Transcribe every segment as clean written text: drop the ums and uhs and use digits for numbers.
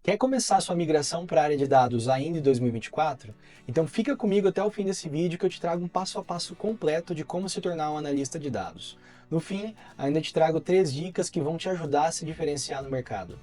Quer começar sua migração para a área de dados ainda em 2024? Então fica comigo até o fim desse vídeo que eu te trago um passo a passo completo de como se tornar um analista de dados. No fim, ainda te trago 3 dicas que vão te ajudar a se diferenciar no mercado.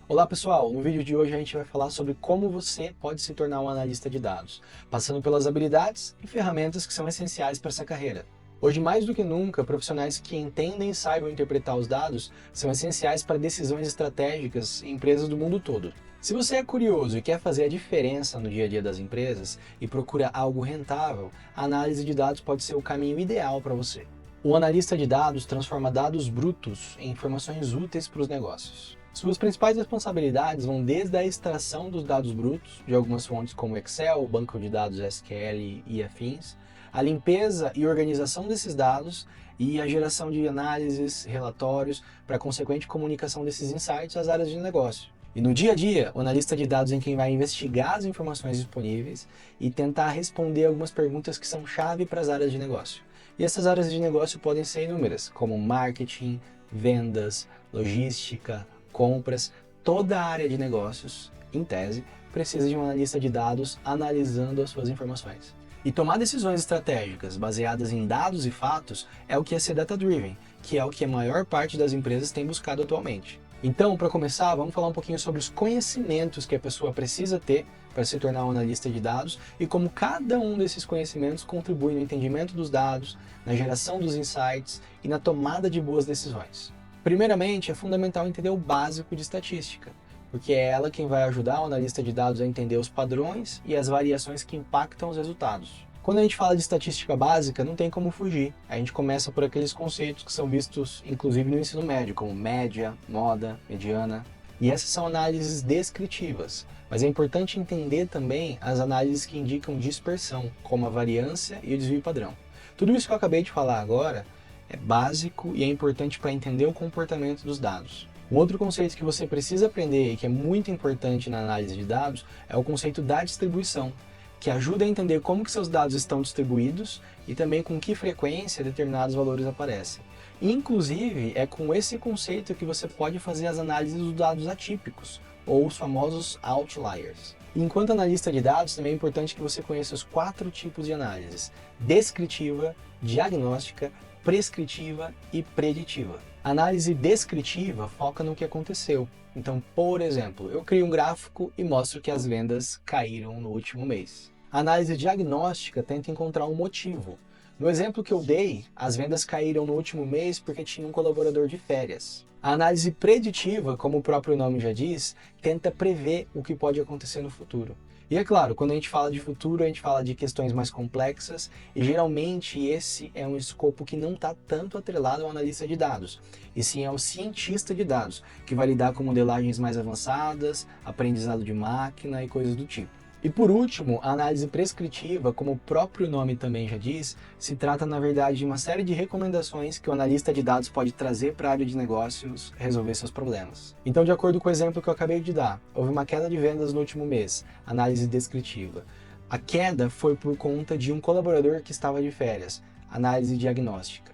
Olá pessoal, no vídeo de hoje a gente vai falar sobre como você pode se tornar um analista de dados, passando pelas habilidades e ferramentas que são essenciais para essa carreira. Hoje, mais do que nunca, profissionais que entendem e saibam interpretar os dados são essenciais para decisões estratégicas em empresas do mundo todo. Se você é curioso e quer fazer a diferença no dia a dia das empresas e procura algo rentável, a análise de dados pode ser o caminho ideal para você. O analista de dados transforma dados brutos em informações úteis para os negócios. Suas principais responsabilidades vão desde a extração dos dados brutos, de algumas fontes como Excel, banco de dados SQL e afins, a limpeza e organização desses dados e a geração de análises, relatórios, para a consequente comunicação desses insights às áreas de negócio. E no dia a dia, o analista de dados é quem vai investigar as informações disponíveis e tentar responder algumas perguntas que são chave para as áreas de negócio. E essas áreas de negócio podem ser inúmeras, como marketing, vendas, logística, compras. Toda a área de negócios, em tese, precisa de um analista de dados analisando as suas informações. E tomar decisões estratégicas baseadas em dados e fatos é o que é ser data-driven, que é o que a maior parte das empresas tem buscado atualmente. Então, para começar, vamos falar um pouquinho sobre os conhecimentos que a pessoa precisa ter para se tornar um analista de dados e como cada um desses conhecimentos contribui no entendimento dos dados, na geração dos insights e na tomada de boas decisões. Primeiramente, é fundamental entender o básico de estatística, porque é ela quem vai ajudar o analista de dados a entender os padrões e as variações que impactam os resultados. Quando a gente fala de estatística básica, não tem como fugir. A gente começa por aqueles conceitos que são vistos inclusive no ensino médio, como média, moda, mediana. E essas são análises descritivas, mas é importante entender também as análises que indicam dispersão, como a variância e o desvio padrão. Tudo isso que eu acabei de falar agora é básico e é importante para entender o comportamento dos dados. Um outro conceito que você precisa aprender e que é muito importante na análise de dados é o conceito da distribuição, que ajuda a entender como que seus dados estão distribuídos e também com que frequência determinados valores aparecem. Inclusive, é com esse conceito que você pode fazer as análises dos dados atípicos, ou os famosos outliers. Enquanto analista de dados, também é importante que você conheça os 4 tipos de análises: descritiva, diagnóstica, prescritiva e preditiva. A análise descritiva foca no que aconteceu. Então, por exemplo, eu crio um gráfico e mostro que as vendas caíram no último mês. A análise diagnóstica tenta encontrar um motivo. No exemplo que eu dei, as vendas caíram no último mês porque tinha um colaborador de férias. A análise preditiva, como o próprio nome já diz, tenta prever o que pode acontecer no futuro. E é claro, quando a gente fala de futuro, a gente fala de questões mais complexas e geralmente esse é um escopo que não está tanto atrelado ao analista de dados, e sim ao cientista de dados, que vai lidar com modelagens mais avançadas, aprendizado de máquina e coisas do tipo. E por último, a análise prescritiva, como o próprio nome também já diz, se trata na verdade de uma série de recomendações que o analista de dados pode trazer para a área de negócios resolver seus problemas. Então, de acordo com o exemplo que eu acabei de dar, houve uma queda de vendas no último mês, análise descritiva. A queda foi por conta de um colaborador que estava de férias, análise diagnóstica.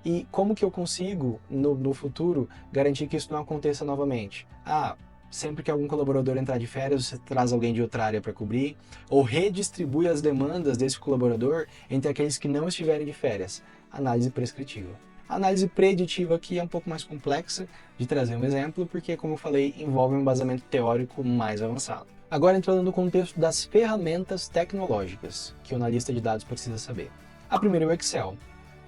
E como que eu consigo, no futuro, garantir que isso não aconteça novamente? Sempre que algum colaborador entrar de férias, você traz alguém de outra área para cobrir, ou redistribui as demandas desse colaborador entre aqueles que não estiverem de férias. Análise prescritiva. A análise preditiva aqui é um pouco mais complexa de trazer um exemplo, porque, como eu falei, envolve um embasamento teórico mais avançado. Agora entrando no contexto das ferramentas tecnológicas que o analista de dados precisa saber. A primeira é o Excel,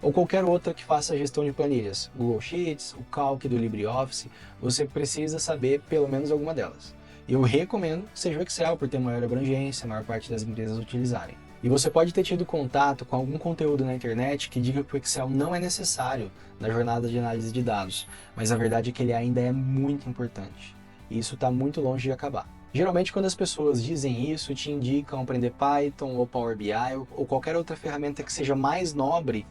ou qualquer outra que faça gestão de planilhas, Google Sheets, o Calc do LibreOffice, você precisa saber pelo menos alguma delas. Eu recomendo que seja o Excel, por ter maior abrangência, a maior parte das empresas utilizarem. E você pode ter tido contato com algum conteúdo na internet que diga que o Excel não é necessário na jornada de análise de dados, mas a verdade é que ele ainda é muito importante. E isso está muito longe de acabar. Geralmente, quando as pessoas dizem isso, te indicam aprender Python ou Power BI ou qualquer outra ferramenta que seja mais nobre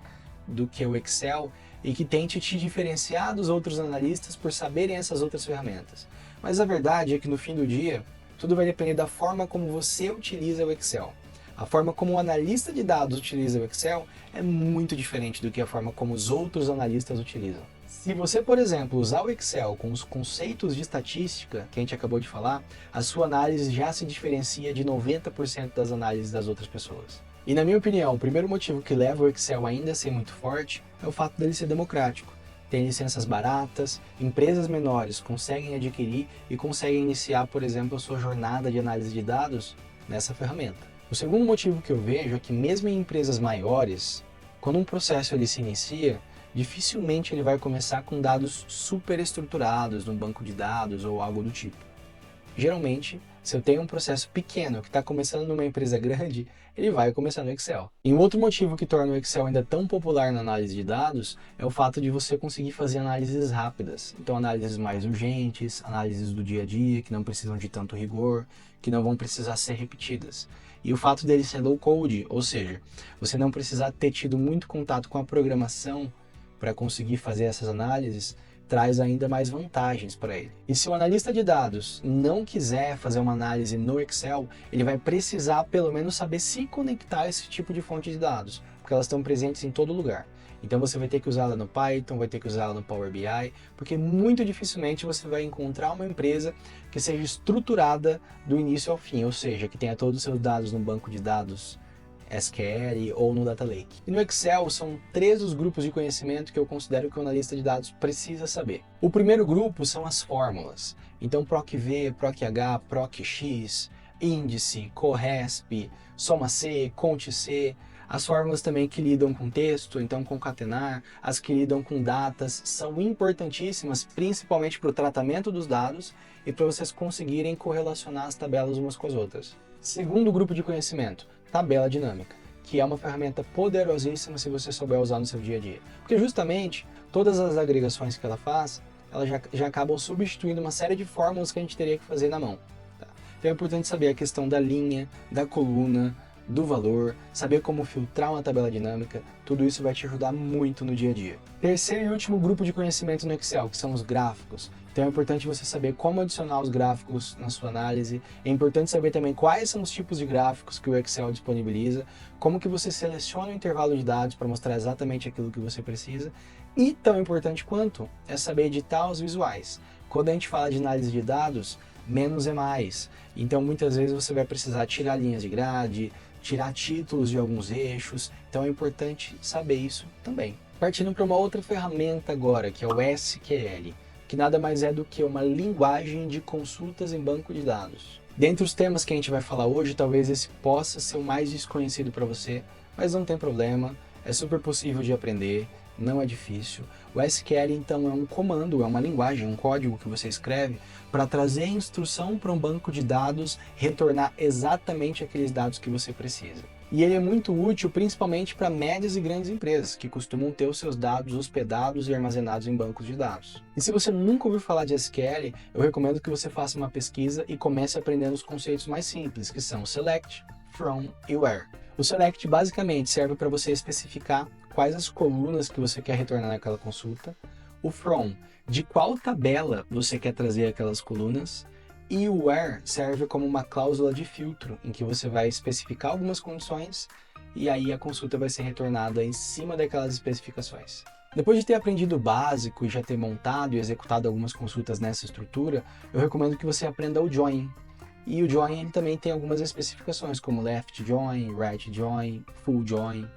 do que o Excel e que tente te diferenciar dos outros analistas por saberem essas outras ferramentas. Mas a verdade é que no fim do dia, tudo vai depender da forma como você utiliza o Excel. A forma como o analista de dados utiliza o Excel é muito diferente do que a forma como os outros analistas utilizam. Se você, por exemplo, usar o Excel com os conceitos de estatística que a gente acabou de falar, a sua análise já se diferencia de 90% das análises das outras pessoas. E na minha opinião, o primeiro motivo que leva o Excel ainda a ser muito forte é o fato dele ser democrático. Tem licenças baratas, empresas menores conseguem adquirir e conseguem iniciar, por exemplo, a sua jornada de análise de dados nessa ferramenta. O segundo motivo que eu vejo é que mesmo em empresas maiores, quando um processo ele se inicia, dificilmente ele vai começar com dados super estruturados num banco de dados ou algo do tipo. Geralmente, se eu tenho um processo pequeno que está começando numa empresa grande, ele vai começar no Excel. E um outro motivo que torna o Excel ainda tão popular na análise de dados é o fato de você conseguir fazer análises rápidas. Então, análises mais urgentes, análises do dia a dia, que não precisam de tanto rigor, que não vão precisar ser repetidas. E o fato dele ser low code, ou seja, você não precisar ter tido muito contato com a programação para conseguir fazer essas análises, traz ainda mais vantagens para ele. E se o analista de dados não quiser fazer uma análise no Excel, ele vai precisar pelo menos saber se conectar a esse tipo de fonte de dados, porque elas estão presentes em todo lugar. Então você vai ter que usá-la no Python, vai ter que usá-la no Power BI, porque muito dificilmente você vai encontrar uma empresa que seja estruturada do início ao fim, ou seja, que tenha todos os seus dados num banco de dados SQL ou no Data Lake. E no Excel são 3 os grupos de conhecimento que eu considero que o analista de dados precisa saber. O primeiro grupo são as fórmulas. Então PROC-V, PROC-H, PROC-X, índice, CORRESP, soma-C, conte-C. As fórmulas também que lidam com texto, então concatenar, as que lidam com datas, são importantíssimas, principalmente para o tratamento dos dados e para vocês conseguirem correlacionar as tabelas umas com as outras. Segundo grupo de conhecimento, tabela dinâmica, que é uma ferramenta poderosíssima se você souber usar no seu dia a dia. Porque justamente todas as agregações que ela faz, elas já acabam substituindo uma série de fórmulas que a gente teria que fazer na mão. Tá? Então é importante saber a questão da linha, da coluna, do valor, saber como filtrar uma tabela dinâmica, tudo isso vai te ajudar muito no dia a dia. Terceiro e último grupo de conhecimento no Excel, que são os gráficos. Então é importante você saber como adicionar os gráficos na sua análise, é importante saber também quais são os tipos de gráficos que o Excel disponibiliza, como que você seleciona o intervalo de dados para mostrar exatamente aquilo que você precisa, e tão importante quanto é saber editar os visuais. Quando a gente fala de análise de dados, menos é mais. Então muitas vezes você vai precisar tirar linhas de grade, tirar títulos de alguns eixos, então é importante saber isso também. Partindo para uma outra ferramenta agora, que é o SQL, que nada mais é do que uma linguagem de consultas em banco de dados. Dentre os temas que a gente vai falar hoje, talvez esse possa ser o mais desconhecido para você, mas não tem problema, é super possível de aprender, não é difícil. O SQL então é um comando, é uma linguagem, um código que você escreve para trazer a instrução para um banco de dados retornar exatamente aqueles dados que você precisa. E ele é muito útil principalmente para médias e grandes empresas, que costumam ter os seus dados hospedados e armazenados em bancos de dados. E se você nunca ouviu falar de SQL, eu recomendo que você faça uma pesquisa e comece aprendendo os conceitos mais simples, que são select, from e where. O select basicamente serve para você especificar quais as colunas que você quer retornar naquela consulta, o from, de qual tabela você quer trazer aquelas colunas, e o where serve como uma cláusula de filtro, em que você vai especificar algumas condições e aí a consulta vai ser retornada em cima daquelas especificações. Depois de ter aprendido o básico e já ter montado e executado algumas consultas nessa estrutura, eu recomendo que você aprenda o join. E o join ele também tem algumas especificações, como left join, right join, full join.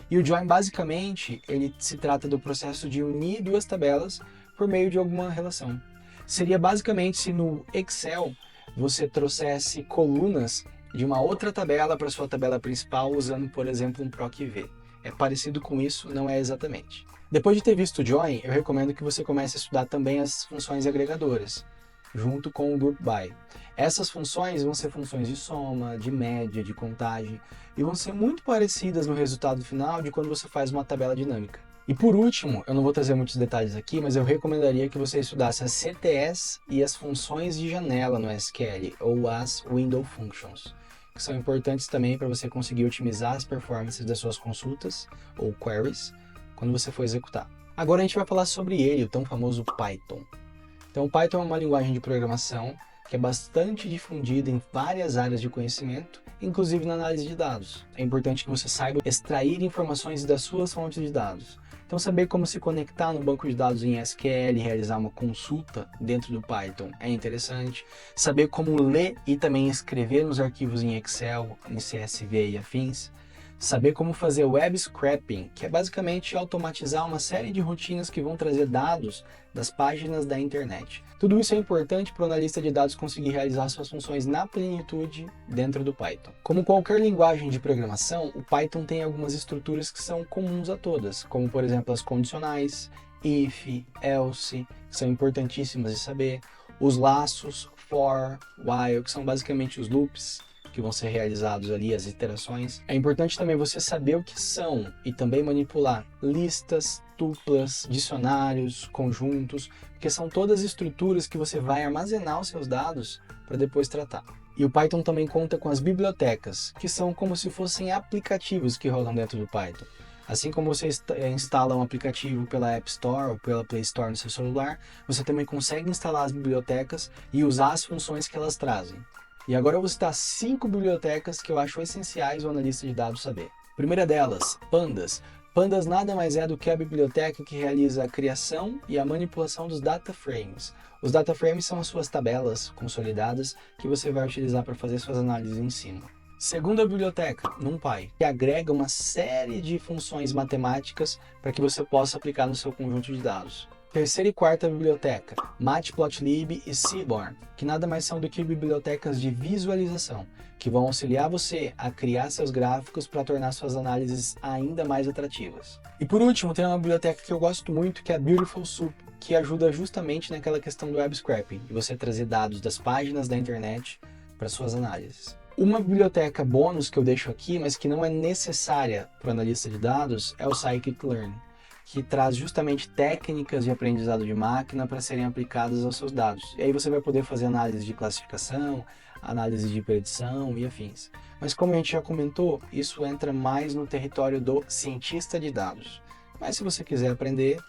E o join basicamente ele se trata do processo de unir 2 tabelas por meio de alguma relação. Seria basicamente se no Excel você trouxesse colunas de uma outra tabela para sua tabela principal usando, por exemplo, um PROC-V. É parecido com isso, não é exatamente. Depois de ter visto o join, eu recomendo que você comece a estudar também as funções agregadoras, junto com o group by. Essas funções vão ser funções de soma, de média, de contagem, e vão ser muito parecidas no resultado final de quando você faz uma tabela dinâmica. E por último, eu não vou trazer muitos detalhes aqui, mas eu recomendaria que você estudasse as CTS e as funções de janela no SQL, ou as Window Functions, que são importantes também para você conseguir otimizar as performances das suas consultas, ou queries, quando você for executar. Agora a gente vai falar sobre ele, o tão famoso Python. Então o Python é uma linguagem de programação que é bastante difundida em várias áreas de conhecimento, inclusive na análise de dados. É importante que você saiba extrair informações das suas fontes de dados. Então, saber como se conectar no banco de dados em SQL e realizar uma consulta dentro do Python é interessante. Saber como ler e também escrever nos arquivos em Excel, em CSV e afins. Saber como fazer web scraping, que é basicamente automatizar uma série de rotinas que vão trazer dados das páginas da internet. Tudo isso é importante para o analista de dados conseguir realizar suas funções na plenitude dentro do Python. Como qualquer linguagem de programação, o Python tem algumas estruturas que são comuns a todas, como por exemplo as condicionais, if, else, que são importantíssimas de saber, os laços, for, while, que são basicamente os loops que vão ser realizados ali, as iterações. É importante também você saber o que são e também manipular listas, tuplas, dicionários, conjuntos, porque são todas estruturas que você vai armazenar os seus dados para depois tratar. E o Python também conta com as bibliotecas, que são como se fossem aplicativos que rodam dentro do Python. Assim como você instala um aplicativo pela App Store ou pela Play Store no seu celular, você também consegue instalar as bibliotecas e usar as funções que elas trazem. E agora eu vou citar 5 bibliotecas que eu acho essenciais o analista de dados saber. Primeira delas, Pandas. Pandas nada mais é do que a biblioteca que realiza a criação e a manipulação dos data frames. Os data frames são as suas tabelas consolidadas que você vai utilizar para fazer suas análises em cima. Segunda biblioteca, NumPy, que agrega uma série de funções matemáticas para que você possa aplicar no seu conjunto de dados. Terceira e quarta biblioteca, Matplotlib e Seaborn, que nada mais são do que bibliotecas de visualização, que vão auxiliar você a criar seus gráficos para tornar suas análises ainda mais atrativas. E por último, tem uma biblioteca que eu gosto muito, que é a Beautiful Soup, que ajuda justamente naquela questão do web scraping, de você trazer dados das páginas da internet para suas análises. Uma biblioteca bônus que eu deixo aqui, mas que não é necessária para o analista de dados, é o Scikit-learn, que traz justamente técnicas de aprendizado de máquina para serem aplicadas aos seus dados. E aí você vai poder fazer análise de classificação, análise de predição e afins. Mas como a gente já comentou, isso entra mais no território do cientista de dados. Mas se você quiser aprender,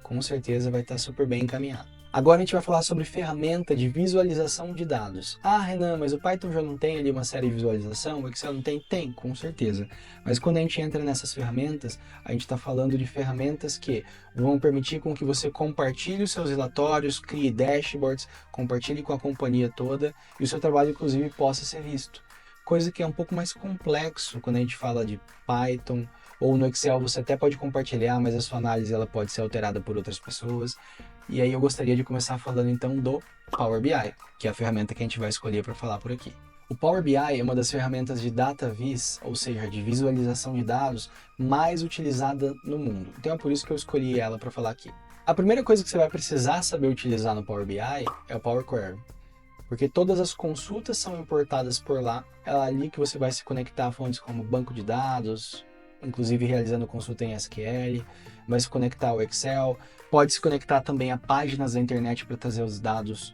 com certeza vai estar super bem encaminhado. Agora a gente vai falar sobre ferramenta de visualização de dados. Ah, Renan, mas o Python já não tem ali uma série de visualização? O Excel não tem? Tem, com certeza. Mas quando a gente entra nessas ferramentas, a gente está falando de ferramentas que vão permitir com que você compartilhe os seus relatórios, crie dashboards, compartilhe com a companhia toda e o seu trabalho, inclusive, possa ser visto. Coisa que é um pouco mais complexo quando a gente fala de Python, ou no Excel você até pode compartilhar, mas a sua análise ela pode ser alterada por outras pessoas. E aí eu gostaria de começar falando então do Power BI, que é a ferramenta que a gente vai escolher para falar por aqui. O Power BI é uma das ferramentas de data viz, ou seja, de visualização de dados, mais utilizada no mundo. Então é por isso que eu escolhi ela para falar aqui. A primeira coisa que você vai precisar saber utilizar no Power BI é o Power Query, porque todas as consultas são importadas por lá. É ali que você vai se conectar a fontes como banco de dados, inclusive realizando consulta em SQL, vai se conectar ao Excel, pode se conectar também a páginas da internet para trazer os dados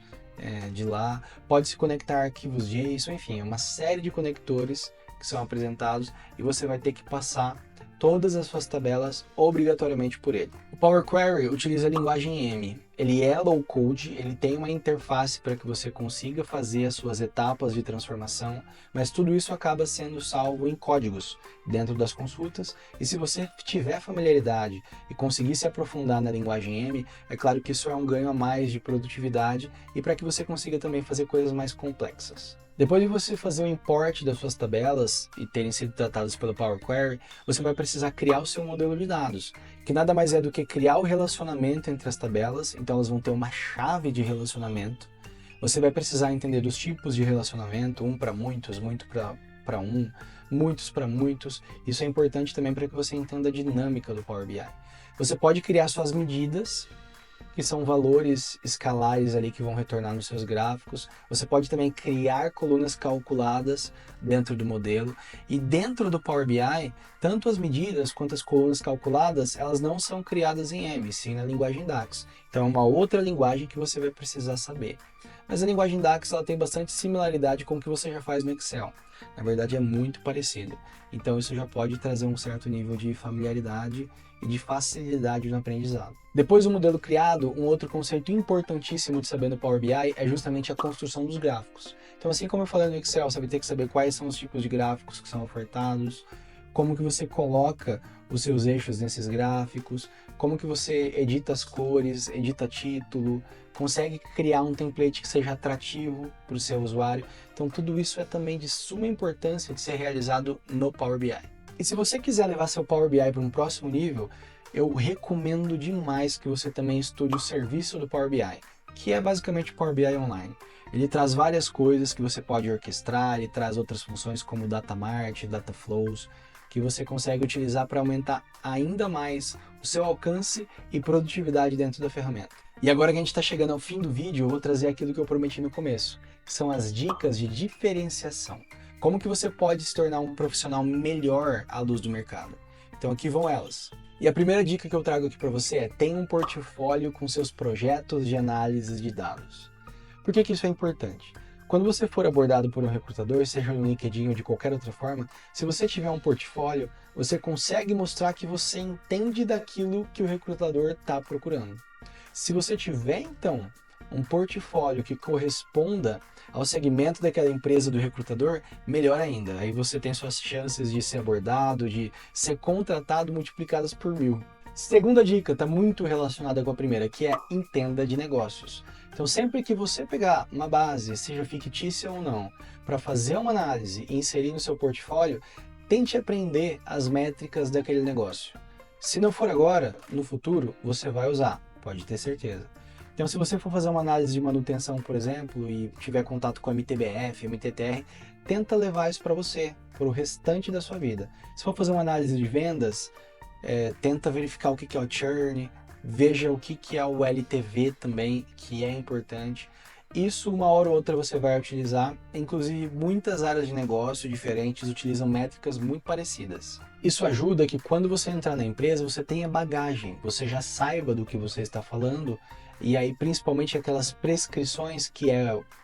de lá, pode se conectar a arquivos JSON, enfim, uma série de conectores que são apresentados e você vai ter que passar todas as suas tabelas obrigatoriamente por ele. O Power Query utiliza a linguagem M. Ele é low code, ele tem uma interface para que você consiga fazer as suas etapas de transformação, mas tudo isso acaba sendo salvo em códigos dentro das consultas, e se você tiver familiaridade e conseguir se aprofundar na linguagem M, é claro que isso é um ganho a mais de produtividade e para que você consiga também fazer coisas mais complexas. Depois de você fazer o import das suas tabelas e terem sido tratadas pelo Power Query, você vai precisar criar o seu modelo de dados, que nada mais é do que criar o relacionamento entre as tabelas, então elas vão ter uma chave de relacionamento. Você vai precisar entender dos tipos de relacionamento, um para muitos, muito para um, muitos para muitos. Isso é importante também para que você entenda a dinâmica do Power BI. Você pode criar suas medidas, que são valores escalares ali que vão retornar nos seus gráficos. Você pode também criar colunas calculadas dentro do modelo. E dentro do Power BI, tanto as medidas quanto as colunas calculadas, elas não são criadas em M, sim na linguagem DAX. Então é uma outra linguagem que você vai precisar saber. Mas a linguagem DAX ela tem bastante similaridade com o que você já faz no Excel. Na verdade é muito parecido. Então isso já pode trazer um certo nível de familiaridade e de facilidade no aprendizado. Depois do modelo criado, um outro conceito importantíssimo de saber no Power BI é justamente a construção dos gráficos. Então, assim como eu falei no Excel, você vai ter que saber quais são os tipos de gráficos que são ofertados, como que você coloca os seus eixos nesses gráficos, como que você edita as cores, edita título, consegue criar um template que seja atrativo para o seu usuário. Então tudo isso é também de suma importância de ser realizado no Power BI. E se você quiser levar seu Power BI para um próximo nível, eu recomendo demais que você também estude o serviço do Power BI, que é basicamente o Power BI Online. Ele traz várias coisas que você pode orquestrar, ele traz outras funções como Data Mart, Data Flows, que você consegue utilizar para aumentar ainda mais o seu alcance e produtividade dentro da ferramenta. E agora que a gente está chegando ao fim do vídeo, eu vou trazer aquilo que eu prometi no começo, que são as dicas de diferenciação. Como que você pode se tornar um profissional melhor à luz do mercado? Então aqui vão elas. E a primeira dica que eu trago aqui para você é: tenha um portfólio com seus projetos de análise de dados. Por que isso é importante? Quando você for abordado por um recrutador, seja no LinkedIn ou de qualquer outra forma, se você tiver um portfólio, você consegue mostrar que você entende daquilo que o recrutador está procurando. Se você tiver, então, um portfólio que corresponda ao segmento daquela empresa do recrutador, melhor ainda. Aí você tem suas chances de ser abordado, de ser contratado multiplicadas por 1000. Segunda dica está muito relacionada com a primeira, que é entenda de negócios. Então sempre que você pegar uma base, seja fictícia ou não, para fazer uma análise e inserir no seu portfólio, tente aprender as métricas daquele negócio. Se não for agora, no futuro, você vai usar, pode ter certeza. Então se você for fazer uma análise de manutenção, por exemplo, e tiver contato com MTBF, MTTR, tenta levar isso para você, para o restante da sua vida. Se for fazer uma análise de vendas, tenta verificar o que é o churn, veja o que é o LTV também, que é importante. Isso uma hora ou outra você vai utilizar, inclusive muitas áreas de negócio diferentes utilizam métricas muito parecidas. Isso ajuda que quando você entrar na empresa você tenha bagagem, você já saiba do que você está falando, e aí principalmente aquelas prescrições que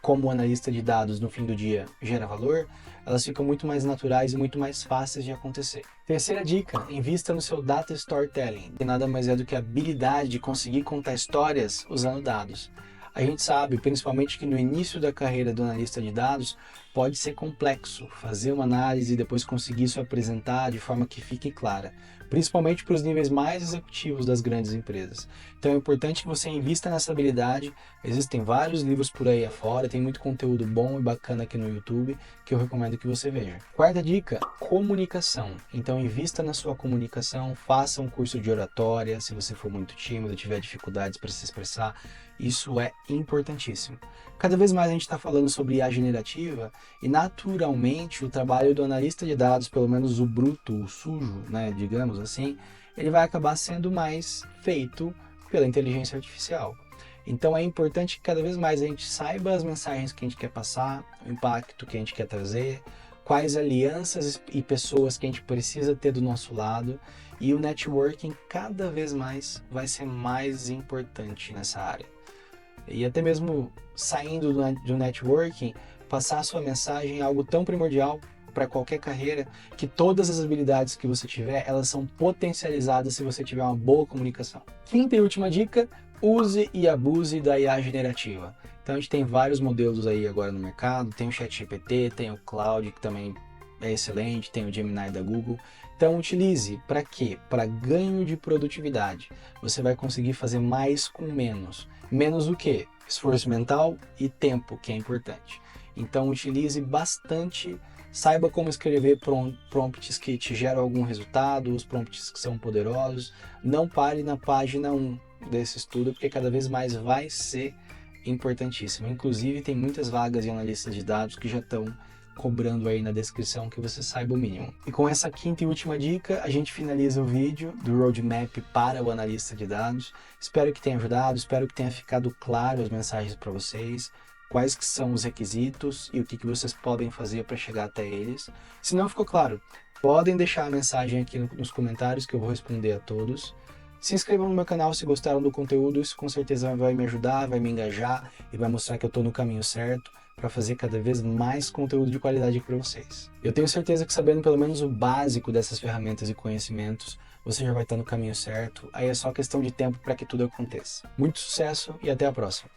como analista de dados no fim do dia gera valor, elas ficam muito mais naturais e muito mais fáceis de acontecer. Terceira dica, invista no seu Data Storytelling, que nada mais é do que a habilidade de conseguir contar histórias usando dados. A gente sabe, principalmente, que no início da carreira do analista de dados pode ser complexo fazer uma análise e depois conseguir isso apresentar de forma que fique clara, principalmente para os níveis mais executivos das grandes empresas. Então é importante que você invista nessa habilidade. Existem vários livros por aí afora, tem muito conteúdo bom e bacana aqui no YouTube que eu recomendo que você veja. Quarta dica, comunicação. Então invista na sua comunicação, faça um curso de oratória, se você for muito tímido, tiver dificuldades para se expressar, isso é importantíssimo. Cada vez mais a gente está falando sobre IA generativa e naturalmente o trabalho do analista de dados, pelo menos o bruto, o sujo, né, digamos assim, ele vai acabar sendo mais feito pela inteligência artificial. Então é importante que cada vez mais a gente saiba as mensagens que a gente quer passar, o impacto que a gente quer trazer, quais alianças e pessoas que a gente precisa ter do nosso lado, e o networking cada vez mais vai ser mais importante nessa área. E até mesmo saindo do networking, passar a sua mensagem é algo tão primordial para qualquer carreira, que todas as habilidades que você tiver, elas são potencializadas se você tiver uma boa comunicação. Quinta e última dica, use e abuse da IA generativa. Então a gente tem vários modelos aí agora no mercado, tem o ChatGPT, tem o Claude, que também é excelente, tem o Gemini da Google. Então utilize para quê? Para ganho de produtividade. Você vai conseguir fazer mais com menos. Menos o quê? Esforço mental e tempo, que é importante. Então utilize bastante, saiba como escrever prompts que te geram algum resultado, os prompts que são poderosos. Não pare na página 1 desse estudo, porque cada vez mais vai ser importantíssimo. Inclusive tem muitas vagas de analistas de dados que já estão cobrando aí na descrição que você saiba o mínimo. E com essa quinta e última dica, a gente finaliza o vídeo do Roadmap para o analista de dados. Espero que tenha ajudado, espero que tenha ficado claro as mensagens para vocês, quais que são os requisitos e o que vocês podem fazer para chegar até eles. Se não ficou claro, podem deixar a mensagem aqui nos comentários que eu vou responder a todos. Se inscrevam no meu canal se gostaram do conteúdo, isso com certeza vai me ajudar, vai me engajar e vai mostrar que eu estou no caminho certo para fazer cada vez mais conteúdo de qualidade para vocês. Eu tenho certeza que sabendo pelo menos o básico dessas ferramentas e conhecimentos, você já vai estar no caminho certo, aí é só questão de tempo para que tudo aconteça. Muito sucesso e até a próxima!